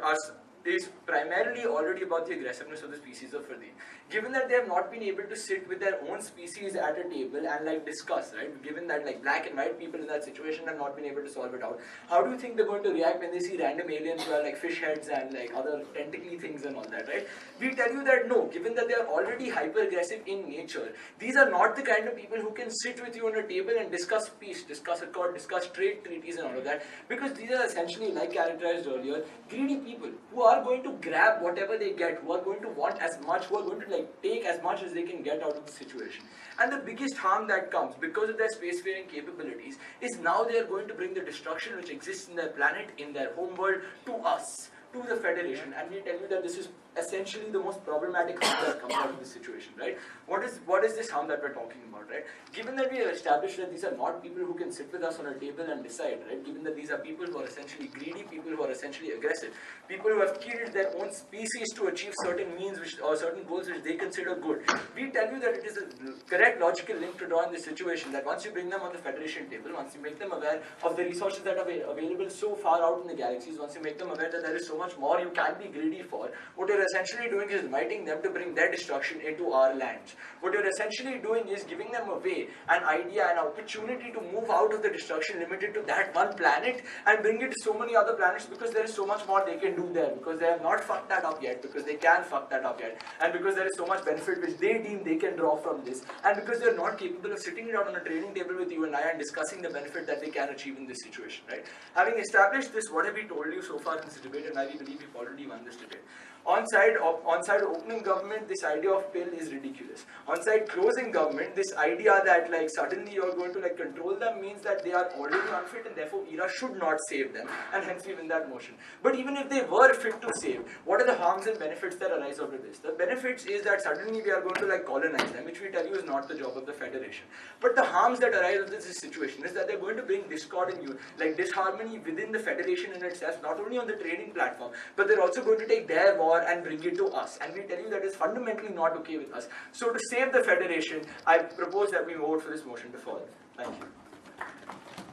is primarily already about the aggressiveness of the species of FARDEEN. Given that they have not been able to sit with their own species at a table and like discuss, right? Given that like black and white people in that situation have not been able to solve it out, how do you think they're going to react when they see random aliens who are like fish heads and like other tentacly things and all that, right? We tell you that no, given that they are already hyper aggressive in nature, these are not the kind of people who can sit with you on a table and discuss peace, discuss accord, discuss trade treaties and all of that, because these are essentially, like characterized earlier, greedy people who are going to grab whatever they get, who are going to want as much, who are going to like take as much as they can get out of the situation. And the biggest harm that comes because of their spacefaring capabilities is now they are going to bring the destruction which exists in their planet, in their home world, to us, to the Federation. And we tell you that this is essentially the most problematic harm that comes out of this situation, right? What is this harm that we're talking about, right? Given that we have established that these are not people who can sit with us on a table and decide, right? Given that these are people who are essentially greedy, people who are essentially aggressive, people who have killed their own species to achieve certain means or certain goals which they consider good. We tell you that it is a correct logical link to draw in this situation, that once you bring them on the Federation table, once you make them aware of the resources that are available so far out in the galaxies, once you make them aware that there is so much more you can be greedy for, what you're essentially doing is inviting them to bring their destruction into our lands. What you're essentially doing is giving them a way, an idea, an opportunity to move out of the destruction limited to that one planet and bring it to so many other planets, because there is so much more they can do there, because they have not fucked that up yet, because they can fuck that up yet, and because there is so much benefit which they deem they can draw from this, and because they're not capable of sitting down on a training table with you and I and discussing the benefit that they can achieve in this situation, right? Having established this, what have we told you so far in this debate, and I believe we've already won this debate. On-side opening government, this idea of pill is ridiculous. On-side closing government, this idea that like suddenly you're going to like control them means that they are already unfit and therefore ERA should not save them, and hence we win that motion. But even if they were fit to save, what are the harms and benefits that arise out of this? The benefits is that suddenly we are going to like colonize them, which we tell you is not the job of the Federation. But the harms that arise out of this situation is that they're going to bring discord in you, like disharmony within the Federation in itself, not only on the training platform, but they're also going to take their war and bring it to us, and we tell you that is fundamentally not okay with us. So to save the Federation, I propose that we vote for this motion to fall. Thank you.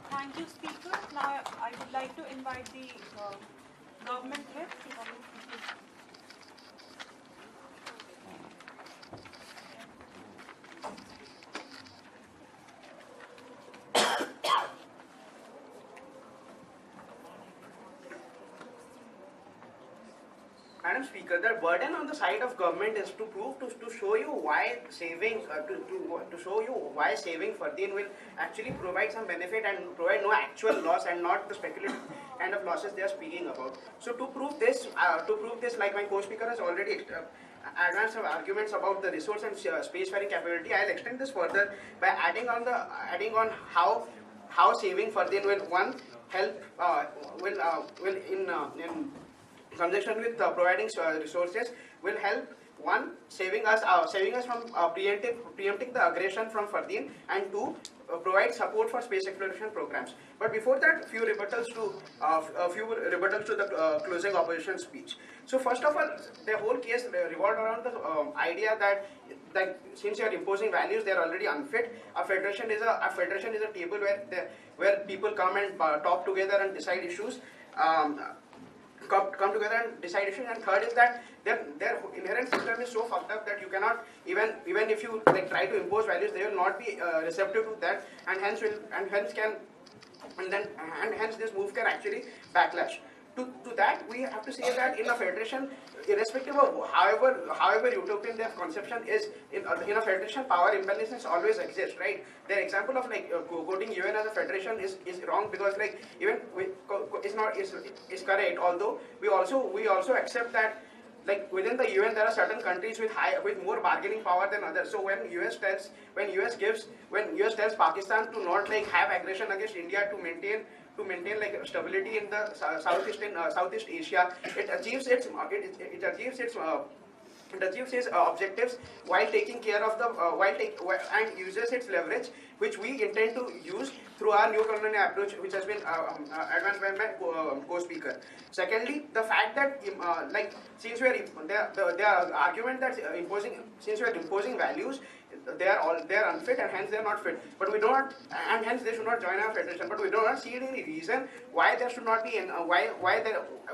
Thank you, Speaker. Now I would like to invite the government head to come and speak. Madam Speaker, the burden on the side of government is to prove to show you why saving to show you why saving FARDEEN will actually provide some benefit and provide no actual loss and not the speculative kind of losses they are speaking about. So to prove this, like my co-speaker has already advanced some arguments about the resource and spacefaring capability, I'll extend this further by adding on how saving FARDEEN will help in conjunction with providing resources will help saving us from preempting the aggression from FARDEEN, and two, provide support for space exploration programs. But before that, a few rebuttals to the closing opposition speech. So first of all, the whole case revolved around the idea that since you are imposing values, they are already unfit. A federation is a table where people come and talk together and decide issues. Come together and decide issues. And third is that their inherent system is so fucked up that you cannot even if you like try to impose values, they will not be receptive to that, and hence this move can actually backlash. To that, we have to say that in a federation, irrespective of however utopian their conception is, in a federation, power imbalances always exist, right? Their example of like quoting UN as a federation is wrong, because like even is correct. Although we also accept that like within the UN there are certain countries with more bargaining power than others. So when US tells Pakistan to not like have aggression against India to maintain like stability in the Southeast Asia, it achieves its objectives while taking care of and uses its leverage which we intend to use through our new colonial approach, which has been advanced by my co-speaker. Secondly, the fact that since we are the argument that since we are imposing values, they are unfit and hence they are not fit. But we do not, and hence they should not join our federation. But we do not see any reason why there should not be,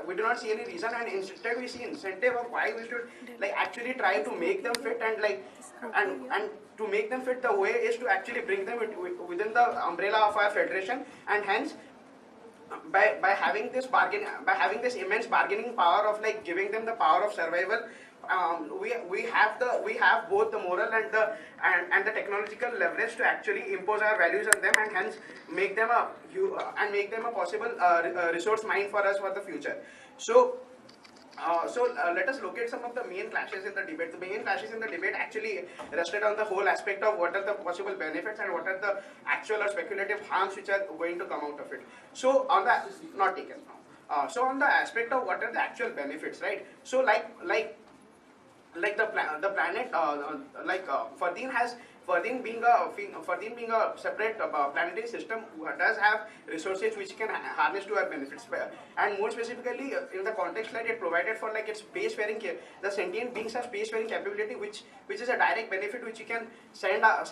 we do not see any reason, and instead we see incentive of why we should actually try to make them fit and to make them fit. The way is to actually bring them within the umbrella of our federation, and hence by having this immense bargaining power of giving them the power of survival. We have both the moral and the technological leverage to actually impose our values on them, and hence make them a possible resource mine for us for the future. So let us look at some of the main clashes in the debate. The main clashes in the debate actually rested on the whole aspect of what are the possible benefits and what are the actual or speculative harms which are going to come out of it. So on the not taken now. So on the aspect of what are the actual benefits, right? So the planet, FARDEEN being a separate planetary system, does have resources which can harness to our benefits. And more specifically, in the context that it provided for its spacefaring, the sentient beings have spacefaring capability, which is a direct benefit which you can send the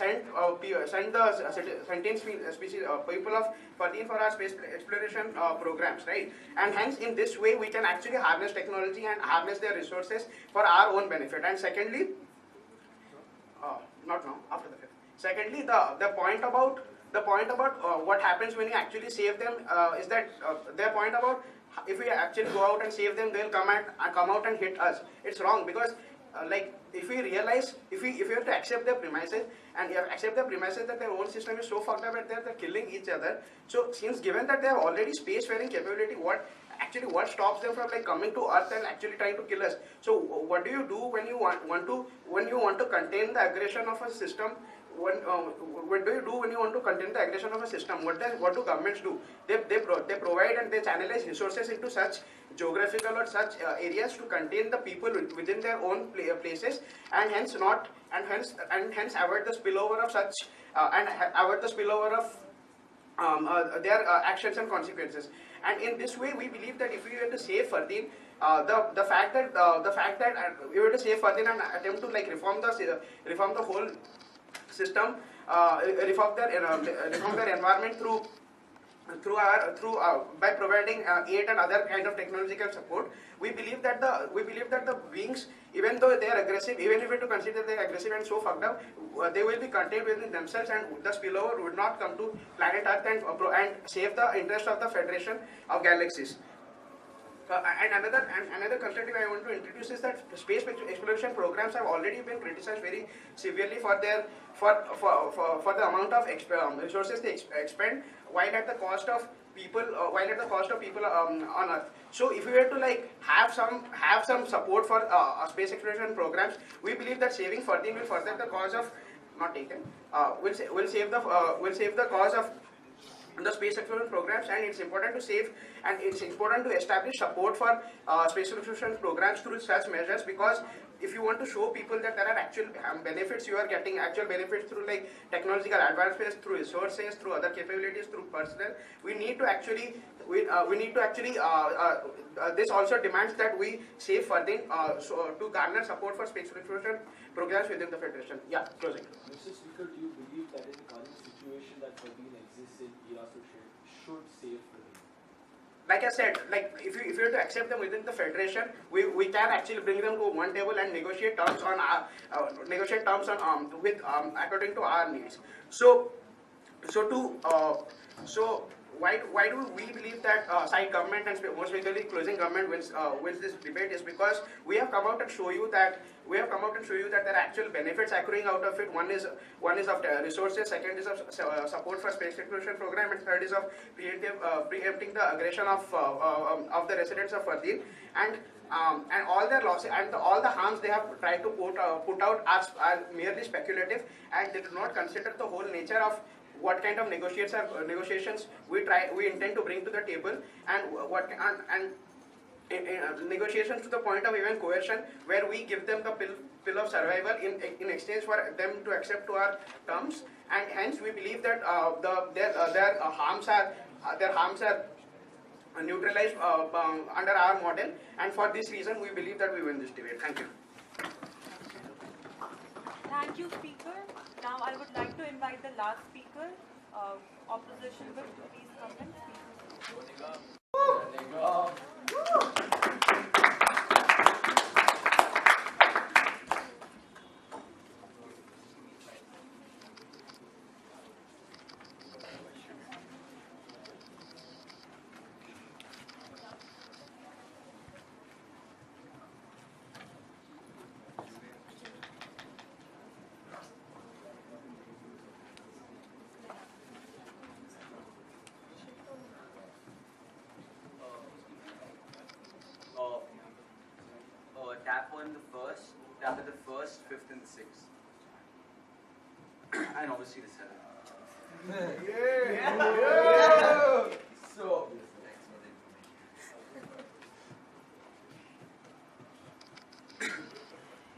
sentient species people of FARDEEN for our space exploration programs, right? And hence, in this way, we can actually harness technology and harness their resources for our own benefit. And secondly, not now, after the fifth. Secondly, the point about what happens when you actually save them is that their point about if we actually go out and save them, they'll come out and hit us. It's wrong, because if we have to accept their premises, and you accept the premises that their own system is so fucked up that they're killing each other. So since given that they have already spacefaring capability, what stops them from coming to Earth and actually trying to kill us? So what do you do when you want to contain the aggression of a system? What do you do when you want to contain the aggression of a system? What do governments do? They provide and they channelize resources into such geographical or such areas to contain the people within their own places, and hence avoid the spillover of such their actions and consequences. And in this way, we believe that if we were to save FARDEEN, the fact that we were to save FARDEEN and attempt to reform the whole system, reform their environment by providing aid and other kind of technological support, we believe that the beings, even though they are aggressive, even if we to consider they are aggressive and so fucked up, they will be contained within themselves, and the spillover would not come to planet Earth and save the interest of the Federation of Galaxies. And another concept I want to introduce is that space exploration programs have already been criticized very severely for the amount of resources they expend, while at the cost of people on Earth. So if we were to have some support for space exploration programs, we believe that saving FARDEEN will further the cause of will save the cause of the space exploration programs, and it's important to establish support for space exploration programs through such measures, because if you want to show people that there are actual benefits, you are getting actual benefits through technological advancements, through resources, through other capabilities, through personnel. We need to actually this also demands that we save FARDEEN to garner support for space exploration programs within the Federation. Yeah, closing. Mr. Speaker, do you believe that in the current situation that FARDEEN exists in, ERA should save FARDEEN? Like I said, if you were to accept them within the Federation, we can actually bring them to one table and negotiate terms according to our needs. Why do we believe that side government and more specifically closing government wins this debate is because we have come out and show you that there are actual benefits accruing out of it. One is of resources, second is of support for space exploration program, and third is of preempting the aggression of the residents of FARDEEN, and all their losses and all the harms they have tried to put out are merely speculative, and they do not consider the whole nature of what kind of negotiations we intend to bring to the table, and negotiations to the point of even coercion, where we give them the pill of survival in exchange for them to accept to our terms, and hence we believe that their harms are neutralized under our model, and for this reason we believe that we win this debate. Thank you. Thank you, speaker. Now I would like to invite the last speaker, opposition whip, to please come and speak. Tap at the first, fifth, and the sixth. And obviously the seventh. Yeah. So thanks for the information.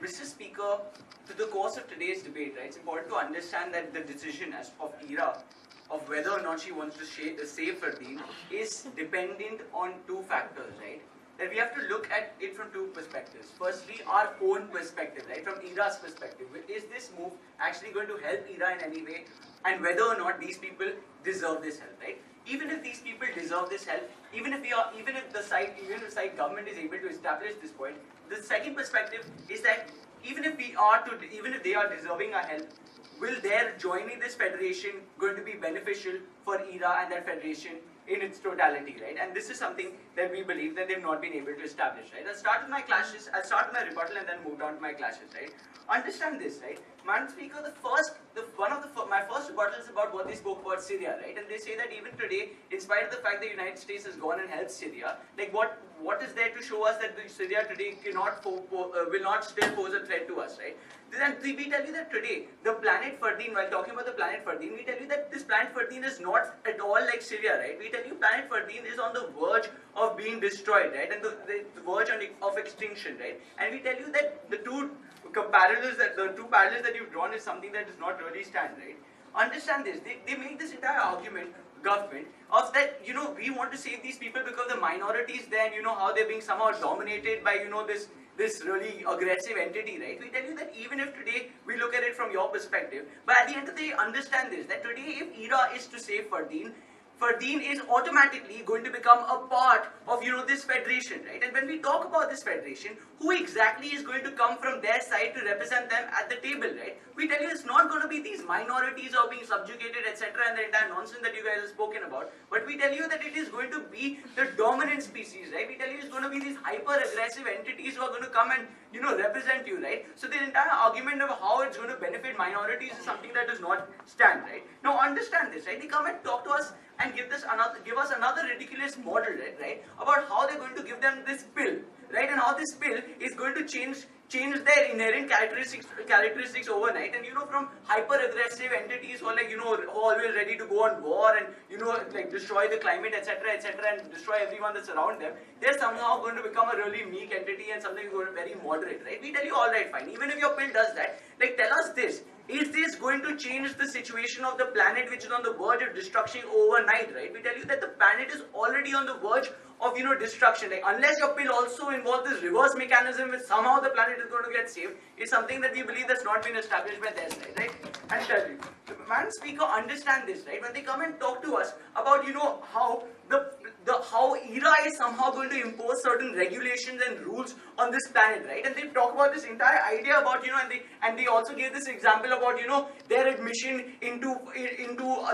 Mr. Speaker, to the course of today's debate, right, it's important to understand that the decision of ERA of whether or not she wants to save FARDEEN is dependent on two factors, right? That we have to look at it from two perspectives. Firstly, our own perspective, right? From ERA's perspective, is this move actually going to help ERA in any way? And whether or not these people deserve this help, right? Even if these people deserve this help, even if the site government is able to establish this point, the second perspective is that even if they are deserving our help, will their joining this federation going to be beneficial for ERA and that federation in its totality, right? And this is something that we believe that they've not been able to establish, right? I'll start with my rebuttal and then move down to my clashes, right? Understand this, right? Madam Speaker, my first rebuttal is about what they spoke about Syria, right? And they say that even today, in spite of the fact that the United States has gone and helped Syria, like what is there to show us that Syria today will not still pose a threat to us, right? Then we tell you that today, the planet FARDEEN, while talking about the planet FARDEEN, we tell you that this planet FARDEEN is not at all like Syria, right? We tell you planet FARDEEN is on the verge of being destroyed, right? And the verge of extinction, right? And we tell you that the two parallels that you've drawn is something that does not really stand, right? Understand this. They make this entire argument, government, of that, we want to save these people because the minorities there, and how they're being somehow dominated by, this really aggressive entity, right? We tell you that even if today we look at it from your perspective, but at the end of the day, understand this, that today if ERA is to save FARDEEN is automatically going to become a part of, this federation, right? And when we talk about this federation, who exactly is going to come from their side to represent them at the table, right? We tell you it's not going to be these minorities who are being subjugated, etc., and the entire nonsense that you guys have spoken about, but we tell you that it is going to be the dominant species, right? We tell you it's going to be these hyper-aggressive entities who are going to come and, represent you, right? So the entire argument of how it's going to benefit minorities is something that does not stand, right? Now understand this, right? They come and talk to us and give us another ridiculous model, right? About how they're going to give them this pill, right? And how this pill is going to change their inherent characteristics overnight, and from hyper-aggressive entities who are like, always ready to go on war and, like destroy the climate, etc., and destroy everyone that's around them, they're somehow going to become a really meek entity and something going to be very moderate, right? We tell you, alright, fine, even if your pill does that, like tell us this, is this going to change the situation of the planet which is on the verge of destruction overnight, right? We tell you that the planet is already on the verge of, destruction. Like, unless your pill also involves this reverse mechanism which somehow the planet is going to get saved, is something that we believe that's not been established by their side, right? And tell you, Madam Speaker, understand this, right? When they come and talk to us about, how ERA is somehow going to impose certain regulations and rules on this planet, right? And they talk about this entire idea about, and they also gave this example about, their admission into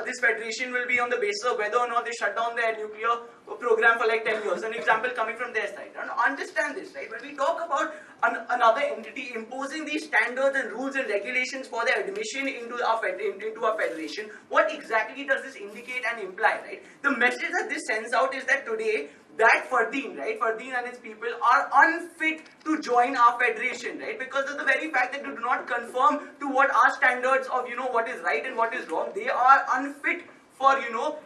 this federation will be on the basis of whether or not they shut down their nuclear program for like 10 years. An example coming from their side. And understand this, right? When we talk about another entity imposing these standards and rules and regulations for their admission into our federation, what exactly does this indicate and imply, right? The message that this sends out is that today, that FARDEEN, right, FARDEEN and its people are unfit to join our federation, right, because of the very fact that they do not conform to what our standards of, what is right and what is wrong. They are unfit for,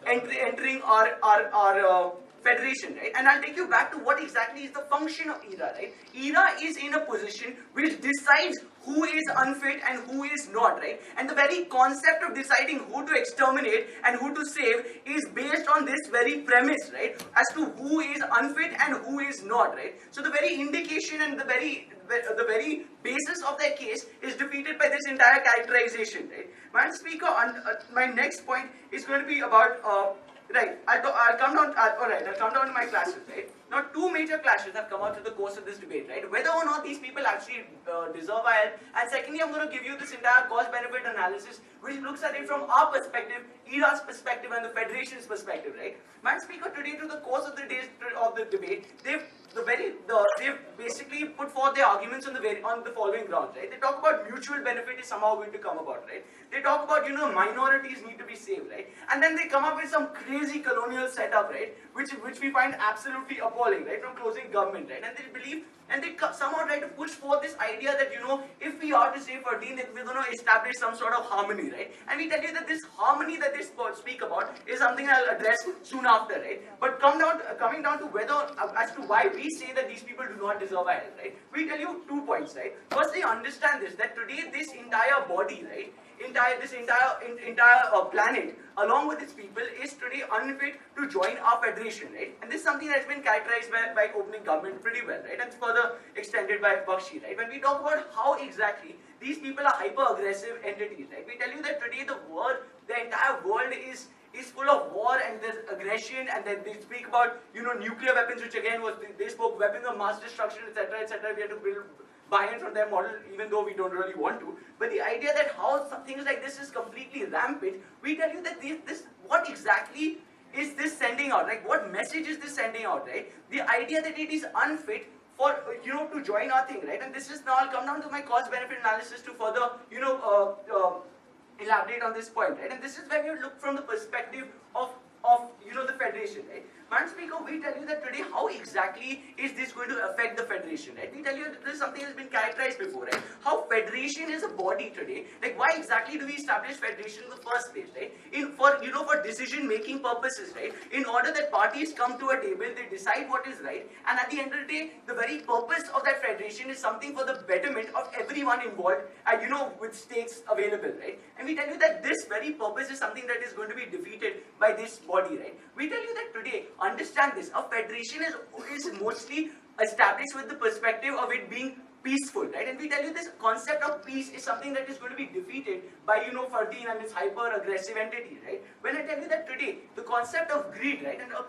entering our Federation, right? And I'll take you back to what exactly is the function of ERA, right? ERA is in a position which decides who is unfit and who is not, right? And the very concept of deciding who to exterminate and who to save is based on this very premise, right? As to who is unfit and who is not, right? So the very indication and the very basis of their case is defeated by this entire characterization, right? Madam Speaker, my next point is going to be about right. I'll come down. I'll come down to my clashes. Right. Now, two major clashes have come out through the course of this debate. Right. Whether or not these people actually deserve our help, and secondly, I'm going to give you this entire cost-benefit analysis, which looks at it from our perspective, ERA's perspective, and the Federation's perspective. Right. Madam Speaker, today through the course of the days of the debate, they've basically put forth their arguments on the following grounds, right? They talk about mutual benefit is somehow going to come about, right? They talk about, minorities need to be saved, right? And then they come up with some crazy colonial setup, right? Which we find absolutely appalling, right? From closing government, right? And they believe, and they somehow try to push forth this idea that, if we are to save FARDEEN, we're going to establish some sort of harmony, right? And we tell you that this harmony that they speak about is something I'll address soon after, right? But coming down to whether, as to why we say that these people do not deserve our help, right? We tell you 2 points, right? Firstly, understand this, that today this entire body, right? This entire planet, along with its people, is today unfit to join our federation, right? And this is something that's been characterized by opening government pretty well, right? And further extended by Bakshi, right? When we talk about how exactly these people are hyper-aggressive entities, right? We tell you that today the entire world is full of war and there's aggression, and then they speak about, nuclear weapons, which again they spoke weapons of mass destruction, etc., etc. We have to build buy-in from their model, even though we don't really want to. But the idea that how things like this is completely rampant, we tell you that what exactly is this sending out? Like, what message is this sending out, right? The idea that it is unfit for, to join our thing, right? And this is now, I'll come down to my cost-benefit analysis to further, elaborate on this point, right? And this is when you look from the perspective of the Federation, right? Madam Speaker, we tell you that today how exactly is this going to affect the Federation, right? We tell you that this is something that has been characterized before, right? How Federation is a body today, like why exactly do we establish Federation in the first place, right? For decision-making purposes, right? In order that parties come to a table, they decide what is right, and at the end of the day, the very purpose of that Federation is something for the betterment of everyone involved, with stakes available, right? And we tell you that this very purpose is something that is going to be defeated by this body, right? We tell you that today, understand this, a federation is mostly established with the perspective of it being peaceful, right? And we tell you this concept of peace is something that is going to be defeated by, FARDEEN and its hyper-aggressive entity, right? When I tell you that today, the concept of greed, right, and a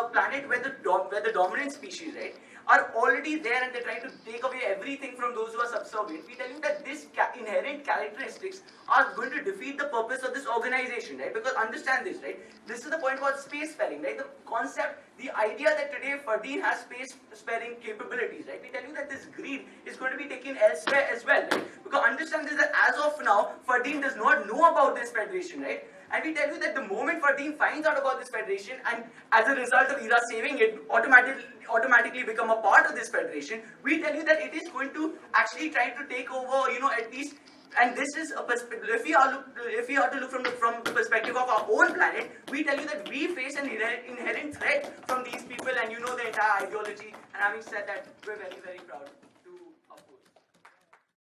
planet where the dominant species, right, are already there and they're trying to take away everything from those who are subservient, we tell you that these inherent characteristics are going to defeat the purpose of this organization, right? Because understand this, right? This is the point about spacefaring, right? The concept, the idea that today FARDEEN has spacefaring capabilities, right? We tell you that this greed is going to be taken elsewhere as well, right? Because understand this, that as of now, FARDEEN does not know about this federation, right? And we tell you that the moment FARDEEN finds out about this federation, and as a result of ERA saving it, automatically become a part of this federation, we tell you that it is going to actually try to take over, at least. And this is a perspective. If we are to look from the perspective of our own planet, we tell you that we face an inherent threat from these people, and the entire ideology. And having said that, we're very, very proud.